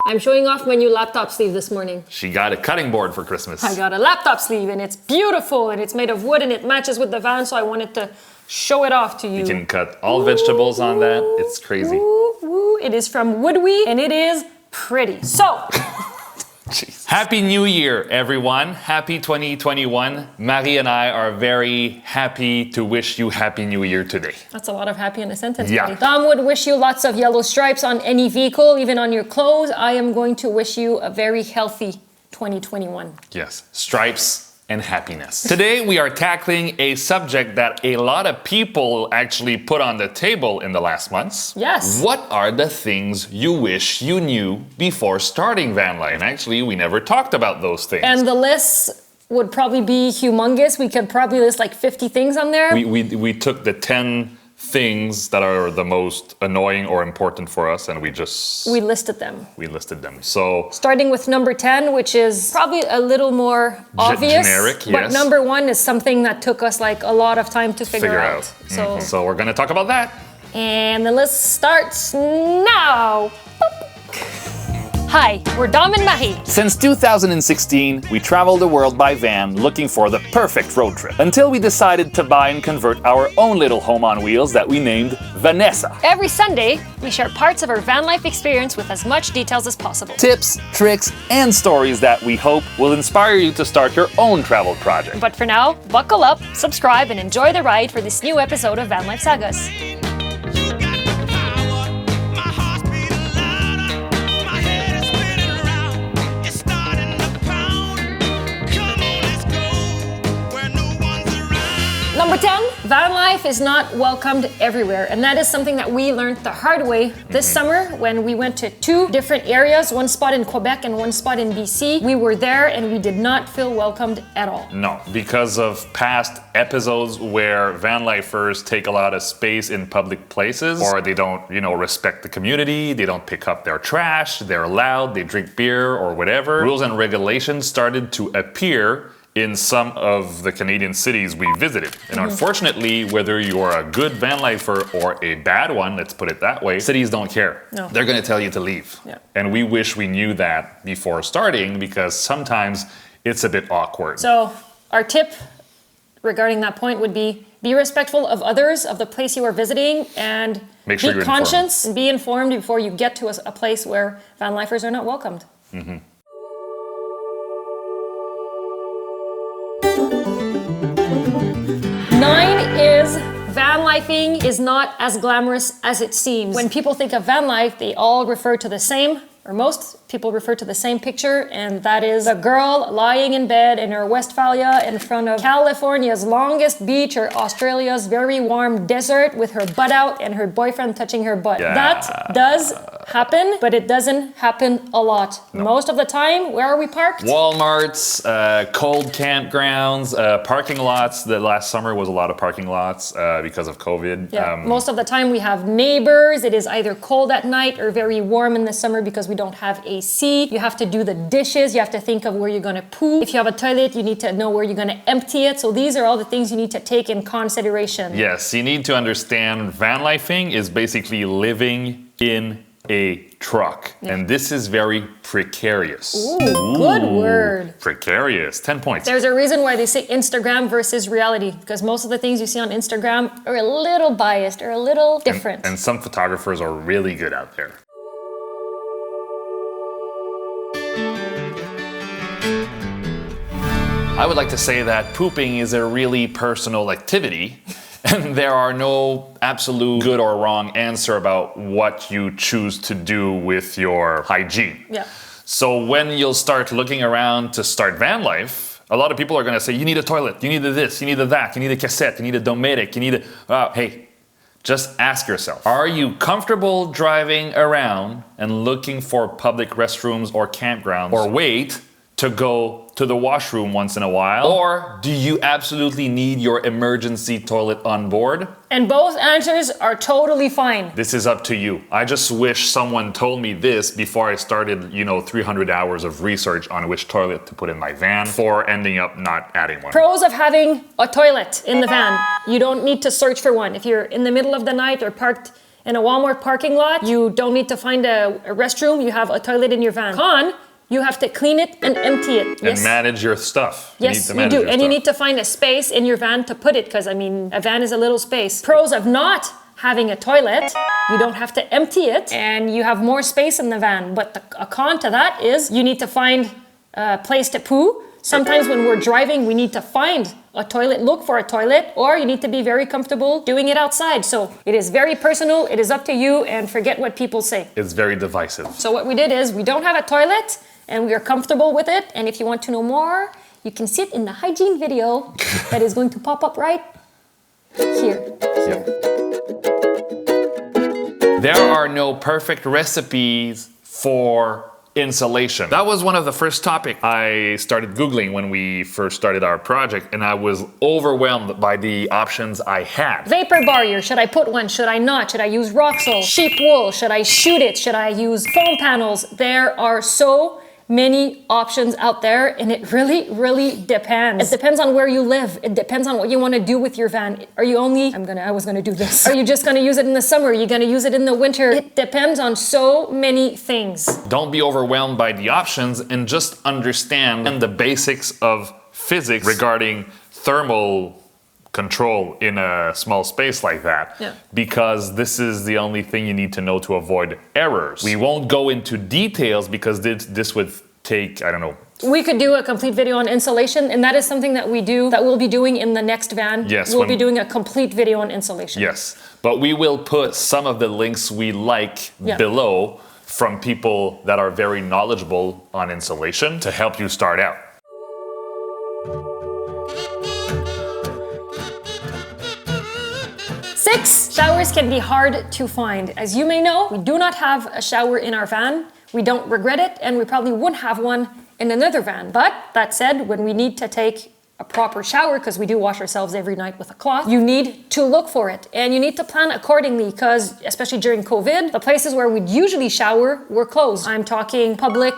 I'm showing off my new laptop sleeve this morning. She got a cutting board for Christmas. I got a laptop sleeve and it's beautiful and it's made of wood and it matches with the van, so I wanted to show it off to you. You can cut all vegetables on that. It's crazy. It is from WOODWE and it is pretty. So, Happy New Year, everyone. Happy 2021. Marie and I are very happy to wish you Happy New Year today. That's a lot of happy in a sentence, Yeah. buddy. Tom would wish you lots of yellow stripes on any vehicle, even on your clothes. I am going to wish you a very healthy 2021. Yes, stripes and happiness. Today we are tackling a subject that a lot of people actually put on the table in the last months. Yes. What are the things you wish you knew before starting Vanlife? And actually, we never talked about those things. And the list would probably be humongous. We could probably list like 50 things on there. We took the 10 things that are the most annoying or important for us, and we listed them. We listed them. So starting with number 10, which is probably a little more obvious. Generic, but yes. number 1 is something that took us like a lot of time to figure out. So we're gonna talk about that. And the list starts now. Hi, we're Dom and Marie. Since 2016, we traveled the world by van looking for the perfect road trip, until we decided to buy and convert our own little home on wheels that we named Vanessa. Every Sunday, we share parts of our van life experience with as much details as possible. Tips, tricks, and stories that we hope will inspire you to start your own travel project. But for now, buckle up, subscribe, and enjoy the ride for this new episode of Vanlife Sagas. Number 10, van life is not welcomed everywhere. And that is something that we learned the hard way this summer when we went to 2 different areas, one spot in Quebec and one spot in BC. We were there and we did not feel welcomed at all. No, because of past episodes where van lifers take a lot of space in public places, or they don't, respect the community, they don't pick up their trash, they're loud, they drink beer or whatever. Rules and regulations started to appear in some of the Canadian cities we visited. And unfortunately, whether you're a good van lifer or a bad one, let's put it that way, cities don't care. No. They're gonna tell you to leave. Yeah. And we wish we knew that before starting, because sometimes it's a bit awkward. So our tip regarding that point would be respectful of others, of the place you are visiting, and Make sure be you're conscious and be informed before you get to a place where van lifers are not welcomed. 9 is van lifing is not as glamorous as it seems. When people think of van life, they all refer to the same, or most people refer to the same picture, and that is a girl lying in bed in her Westphalia in front of California's longest beach or Australia's very warm desert with her butt out and her boyfriend touching her butt. Yeah. That does happen, but it doesn't happen a lot. No. Most of the time, where are we parked? Walmarts, cold campgrounds, parking lots. The last summer was a lot of parking lots because of COVID. Yeah. Most of the time we have neighbors. It is either cold at night or very warm in the summer because we don't have AC. You have to do the dishes. You have to think of where you're gonna poo. If you have a toilet, you need to know where you're gonna empty it. So these are all the things you need to take in consideration. Yes, you need to understand van lifing is basically living in a truck. Yeah. And this is very precarious. Ooh, good word. Precarious, 10 points. There's a reason why they say Instagram versus reality, because most of the things you see on Instagram are a little biased or a little different. And some photographers are really good out there. I would like to say that pooping is a really personal activity. And there are no absolute good or wrong answer about what you choose to do with your hygiene. Yeah. So when you'll start looking around to start van life, a lot of people are gonna say, you need a toilet, you need a this, you need a that, you need a cassette, you need a dometic, you need a... hey, just ask yourself, are you comfortable driving around and looking for public restrooms or campgrounds, or wait to go to the washroom once in a while? Or do you absolutely need your emergency toilet on board? And both answers are totally fine. This is up to you. I just wish someone told me this before I started, 300 hours of research on which toilet to put in my van for ending up not adding one. Pros of having a toilet in the van. You don't need to search for one. If you're in the middle of the night or parked In a Walmart parking lot, you don't need to find a restroom. You have a toilet in your van. Con, you have to clean it and empty it. And manage your stuff. Yes, you do. And you need to find a space in your van to put it, because I mean, a van is a little space. Pros of not having a toilet, you don't have to empty it and you have more space in the van. But a con to that is you need to find a place to poo. Sometimes when we're driving, we need to find a toilet, look for a toilet, or you need to be very comfortable doing it outside. So it is very personal, it is up to you, and forget what people say. It's very divisive. So what we did is we don't have a toilet and we are comfortable with it. And if you want to know more, you can see it in the hygiene video that is going to pop up right here. There are no perfect recipes for insulation. That was one of the first topics I started Googling when we first started our project, and I was overwhelmed by the options I had. Vapor barrier, should I put one? Should I not? Should I use rock salt? Sheep wool, should I shoot it? Should I use foam panels? There are so many options out there, and it really depends. It depends on where you live. It depends on what you want to do with your van. Are you only, I was gonna do this. Are you just gonna use it in the summer? Are you gonna use it in the winter? It depends on so many things. Don't be overwhelmed by the options and just understand the basics of physics regarding thermal control in a small space like that. Yeah. Because this is the only thing you need to know to avoid errors. We won't go into details because this would take, I don't know. We could do a complete video on insulation, and that is something that we'll be doing in the next van. Yes. We'll be doing a complete video on insulation. Yes, but we will put some of the links we like below from people that are very knowledgeable on insulation to help you start out. Showers can be hard to find. As you may know, we do not have a shower in our van. We don't regret it, and we probably wouldn't have one in another van. But that said, when we need to take a proper shower, because we do wash ourselves every night with a cloth, you need to look for it. And you need to plan accordingly, because especially during COVID, the places where we'd usually shower were closed. I'm talking public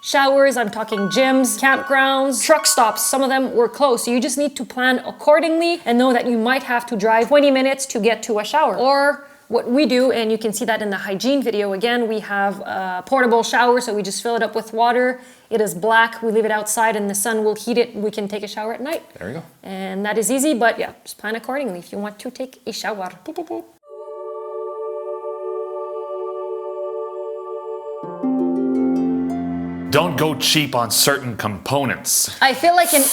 showers, I'm talking gyms, campgrounds, truck stops, some of them were closed. So you just need to plan accordingly and know that you might have to drive 20 minutes to get to a shower. Or what we do, and you can see that in the hygiene video again, we have a portable shower, so we just fill it up with water. It is black, we leave it outside and the sun will heat it. We can take a shower at night. There you go. And that is easy, but yeah, just plan accordingly if you want to take a shower. Boop, boop, boop. Don't go cheap on certain components. I feel like in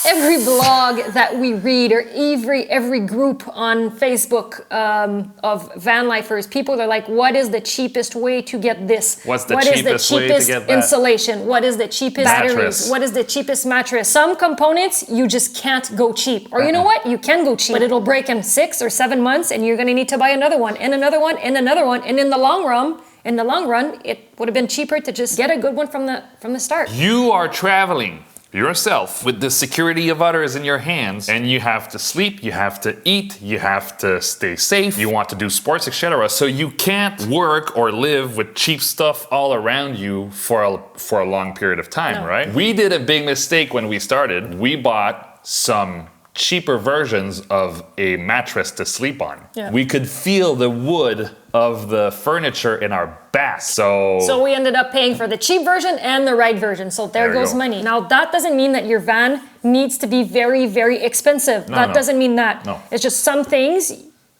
every blog that we read, or every group on Facebook of van lifers, people are like, what is the cheapest way to get this? What's the cheapest way to get that? Insulation? What is the cheapest batteries? What is the cheapest mattress? Some components you just can't go cheap. Or you know what? You can go cheap, but it'll break in 6 or 7 months and you're gonna need to buy another one and another one and another one. And in the long run, it would have been cheaper to just get a good one from the start. You are traveling yourself with the security of others in your hands, and you have to sleep, you have to eat, you have to stay safe, you want to do sports, etc. So you can't work or live with cheap stuff all around you for a long period of time, right? We did a big mistake when we started. We bought some cheaper versions of a mattress to sleep on. Yeah. We could feel the wood of the furniture in our back. So we ended up paying for the cheap version and the right version. So there goes money. Now that doesn't mean that your van needs to be very, very expensive. That doesn't mean that. No. It's just some things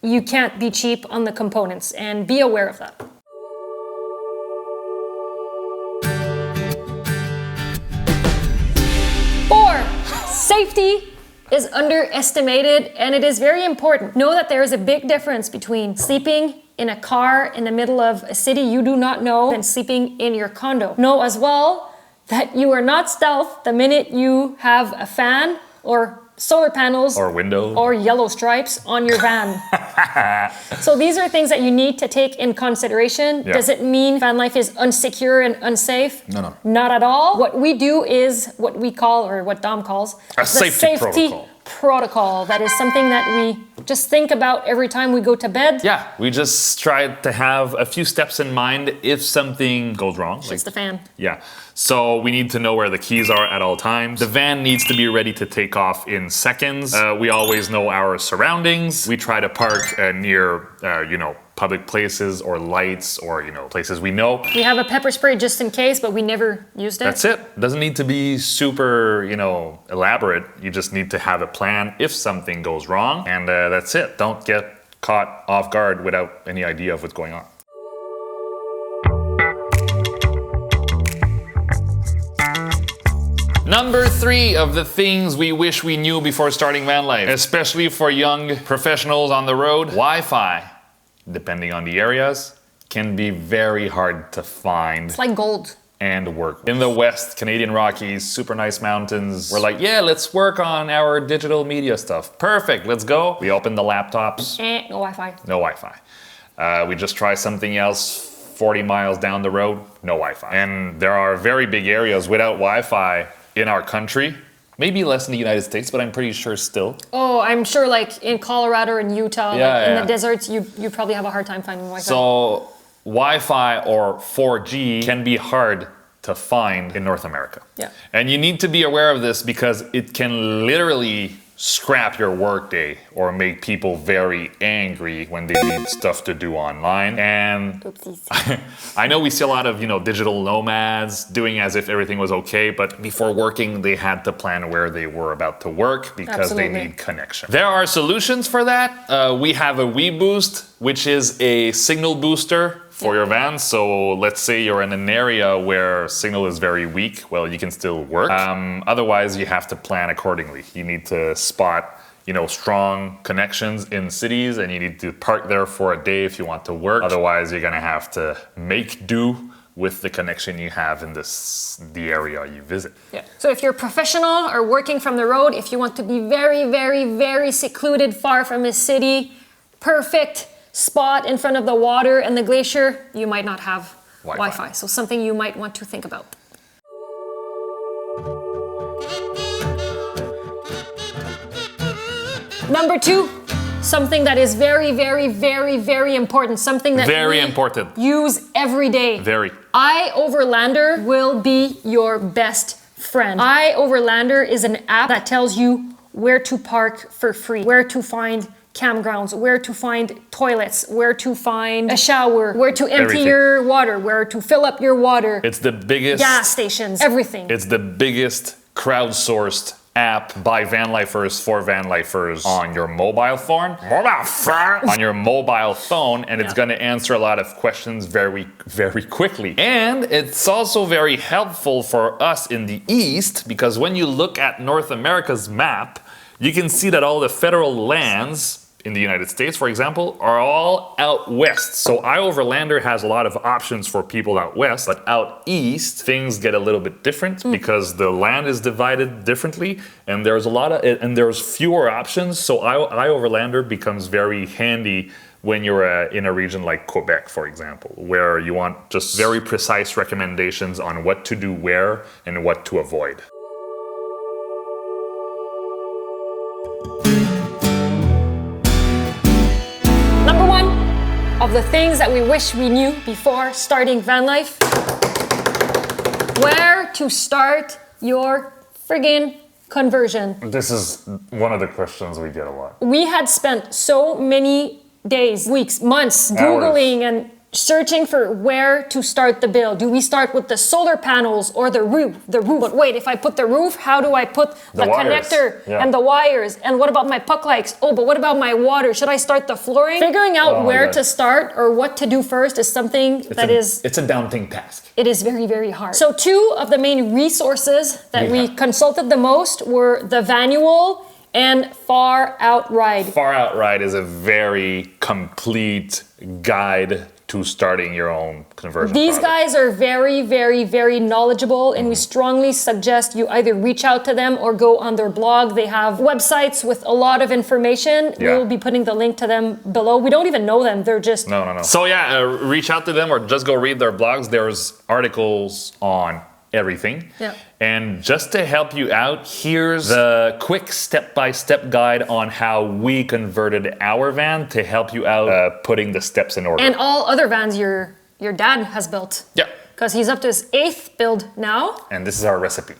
you can't be cheap on the components, and be aware of that. Safety is underestimated, and it is very important. Know that there is a big difference between sleeping in a car in the middle of a city you do not know and sleeping in your condo. Know as well that you are not stealth the minute you have a fan or solar panels or window or yellow stripes on your van. So these are things that you need to take in consideration. Does it mean van life is unsecure and unsafe? No. Not at all. What we do is what we call, or what Dom calls, a safety protocol. That is something that we just think about every time we go to bed. Yeah, we just try to have a few steps in mind if something goes wrong. It's the fan. Yeah, so we need to know where the keys are at all times. The van needs to be ready to take off in seconds. We always know our surroundings. We try to park near, public places or lights or, places we know. We have a pepper spray just in case, but we never used it. That's it. Doesn't need to be super, elaborate. You just need to have a plan if something goes wrong, and that's it. Don't get caught off guard without any idea of what's going on. Number 3 of the things we wish we knew before starting van life, especially for young professionals on the road, Wi-Fi, depending on the areas, can be very hard to find. It's like gold. And work. In the West, Canadian Rockies, super nice mountains. We're like, yeah, let's work on our digital media stuff. Perfect, let's go. We open the laptops. No Wi-Fi. No Wi-Fi. We just try something else 40 miles down the road, no Wi-Fi. And there are very big areas without Wi-Fi in our country. Maybe less in the United States, but I'm pretty sure still. Oh, I'm sure like in Colorado and Utah, in the deserts, you probably have a hard time finding Wi-Fi. So Wi-Fi or 4G can be hard to find in North America. Yeah. And you need to be aware of this because it can literally scrap your workday or make people very angry when they need stuff to do online. And I know we see a lot of, digital nomads doing as if everything was okay, but before working, they had to plan where they were about to work because they need connection. There are solutions for that. We have a WeBoost, which is a signal booster for your van. So let's say you're in an area where signal is very weak, well, you can still work. Otherwise, you have to plan accordingly. You need to spot, strong connections in cities, and you need to park there for a day if you want to work. Otherwise, you're gonna have to make do with the connection you have in the area you visit. Yeah. So if you're a professional or working from the road, if you want to be very, very, very secluded, far from a city, perfect spot in front of the water and the glacier, you might not have Wi-Fi. So something you might want to think about. Number 2, something that is very, very, very, very important. Something that we use every day. Very. iOverlander will be your best friend. iOverlander is an app that tells you where to park for free, where to find campgrounds, where to find toilets, where to find a shower, where to empty your water, where to fill up your water. It's the biggest gas stations, everything. It's the biggest crowdsourced app by Vanlifers for Vanlifers on your mobile phone. On your mobile phone, and it's going to answer a lot of questions very, very quickly. And it's also very helpful for us in the East because when you look at North America's map, you can see that all the federal lands in the United States, for example, are all out west. So iOverlander has a lot of options for people out west, but out east, things get a little bit different because the land is divided differently, and there's fewer options. So iOverlander becomes very handy when you're in a region like Quebec, for example, where you want just very precise recommendations on what to do where and what to avoid. Of the things that we wish we knew before starting van life, where to start your friggin' conversion. This is one of the questions we get a lot. We had spent so many days, weeks, months, Googling and searching for where to start the build. Do we start with the solar panels or the roof? But wait, if I put the roof, how do I put the connector and the wires? And what about my puck lights? Oh, but what about my water? Should I start the flooring? Figuring out where to start or what to do first is something it's a daunting task. It is very, very hard. So 2 of the main resources that we consulted the most were the Vannual and Far Out Ride. Far Out Ride is a very complete guide to starting your own conversion These guys are very, very, very knowledgeable, and we strongly suggest you either reach out to them or go on their blog. They have websites with a lot of information. We'll be putting the link to them below. We don't even know them. They're just... No. So reach out to them or just go read their blogs. There's articles on everything. Yeah. And just to help you out, here's the quick step-by-step guide on how we converted our van to help you out putting the steps in order. And all other vans your dad has built. Yeah. Because he's up to his 8th build now. And this is our recipe.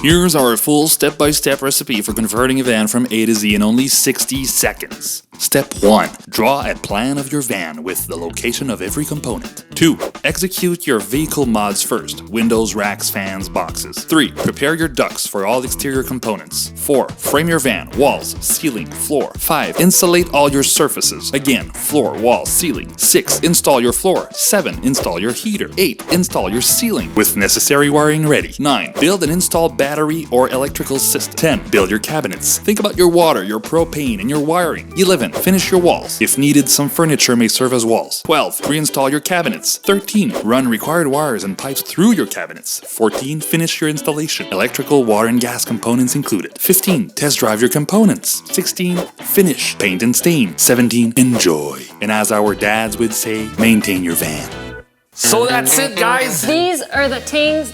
Here's our full step-by-step recipe for converting a van from A to Z in only 60 seconds. Step 1. Draw a plan of your van with the location of every component. 2. Execute your vehicle mods first. Windows, racks, fans, boxes. 3. Prepare your ducts for all exterior components. 4. Frame your van, walls, ceiling, floor. 5. Insulate all your surfaces. Again, floor, wall, ceiling. 6. Install your floor. 7. Install your heater. 8. Install your ceiling with necessary wiring ready. 9. Build and install battery or electrical system. 10. Build your cabinets. Think about your water, your propane, and your wiring. 11. Finish your walls. If needed, some furniture may serve as walls. 12. Reinstall your cabinets. 13. Run required wires and pipes through your cabinets. 14. Finish your installation. Electrical, water, and gas components included. 15. Test drive your components. 16. Finish. Paint and stain. 17. Enjoy. And as our dads would say, maintain your van. So that's it, guys. These are the things.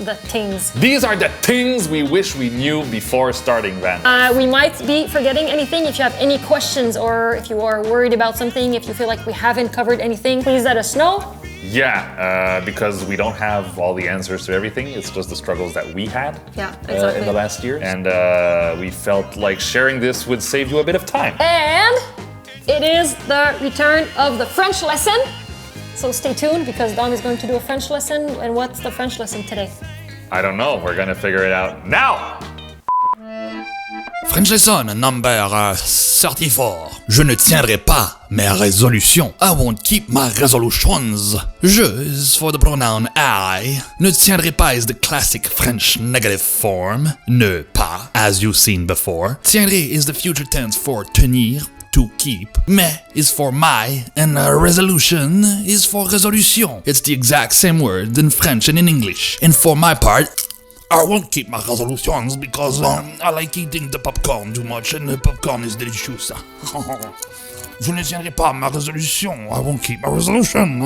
These are the things we wish we knew before starting van. We might be forgetting anything. If you have any questions or if you are worried about something, if you feel like we haven't covered anything, please let us know. Yeah, because we don't have all the answers to everything. It's just the struggles that we had in the last year. And we felt like sharing this would save you a bit of time. And it is the return of the French lesson. So stay tuned because Dom is going to do a French lesson. And what's the French lesson today? I don't know. We're gonna figure it out now. French lesson number 34. Je ne tiendrai pas mes résolutions. I won't keep my resolutions. Je is for the pronoun I. Ne tiendrai pas is the classic French negative form. Ne pas, as you've seen before. Tiendrai is the future tense for tenir, to keep. Mais is for my, and resolution is for résolution. It's the exact same word in French and in English. And for my part, I won't keep my resolutions because I like eating the popcorn too much and the popcorn is delicious. Je ne tiendrai pas ma résolution. I won't keep my resolution.